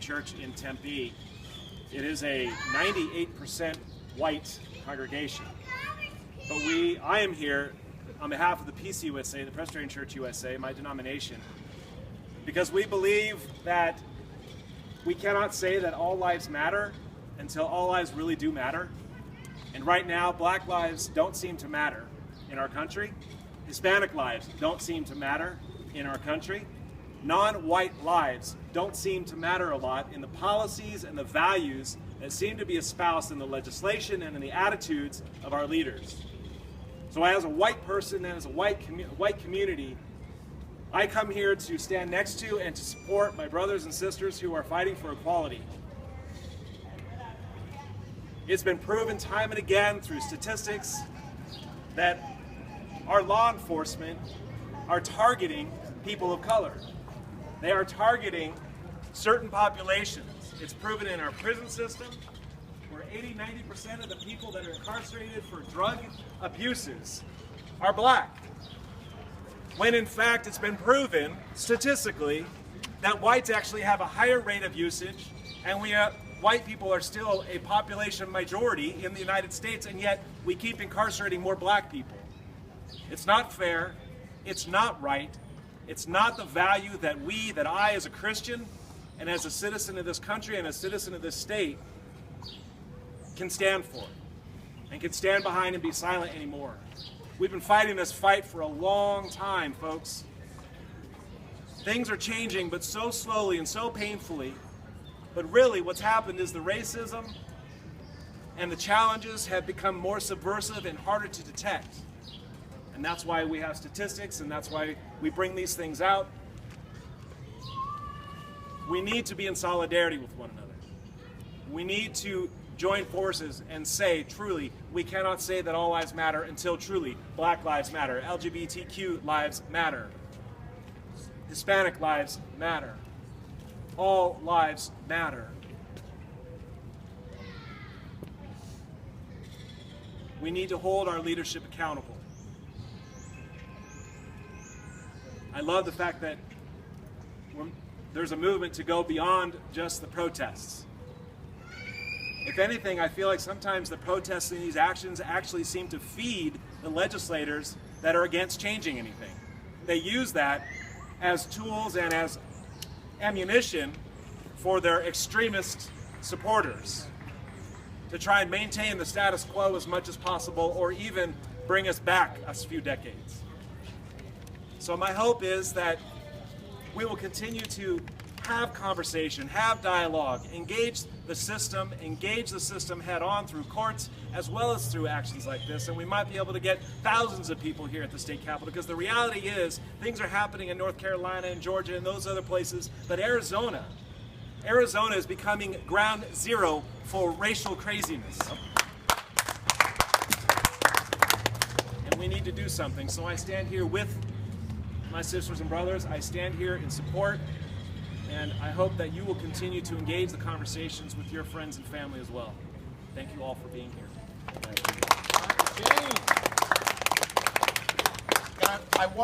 Church in Tempe. It is a 98% white congregation. But I am here on behalf of the PCUSA, the Presbyterian Church USA, my denomination, because we believe that we cannot say that all lives matter until all lives really do matter. And right now, black lives don't seem to matter in our country. Hispanic lives don't seem to matter in our country. Non-white lives don't seem to matter a lot in the policies and the values that seem to be espoused in the legislation and in the attitudes of our leaders. So as a white person and as a white community, I come here to stand next to and to support my brothers and sisters who are fighting for equality. It's been proven time and again through statistics that our law enforcement are targeting people of color. They are targeting certain populations. It's proven in our prison system, where 80–90% of the people that are incarcerated for drug abuses are black. When in fact it's been proven statistically that whites actually have a higher rate of usage, and white people are still a population majority in the United States, and yet we keep incarcerating more black people. It's not fair, it's not right, it's not the value that I as a Christian and as a citizen of this country and a citizen of this state can stand for and can stand behind and be silent anymore. We've been fighting this fight for a long time, folks. Things are changing, but so slowly and so painfully. But really what's happened is the racism and the challenges have become more subversive and harder to detect. And that's why we have statistics, and that's why we bring these things out. We need to be in solidarity with one another. We need to join forces and say, truly, we cannot say that all lives matter until truly black lives matter, LGBTQ lives matter, Hispanic lives matter, all lives matter. We need to hold our leadership accountable. I love the fact that there's a movement to go beyond just the protests. If anything, I feel like sometimes the protests and these actions actually seem to feed the legislators that are against changing anything. They use that as tools and as ammunition for their extremist supporters to try and maintain the status quo as much as possible, or even bring us back a few decades. So my hope is that we will continue to have conversation, have dialogue, engage the system head on through courts as well as through actions like this, and we might be able to get thousands of people here at the state capitol, because the reality is things are happening in North Carolina and Georgia and those other places, but Arizona is becoming ground zero for racial craziness. And we need to do something. So I stand here with my sisters and brothers. I stand here in support, and I hope that you will continue to engage the conversations with your friends and family as well. Thank you all for being here. I want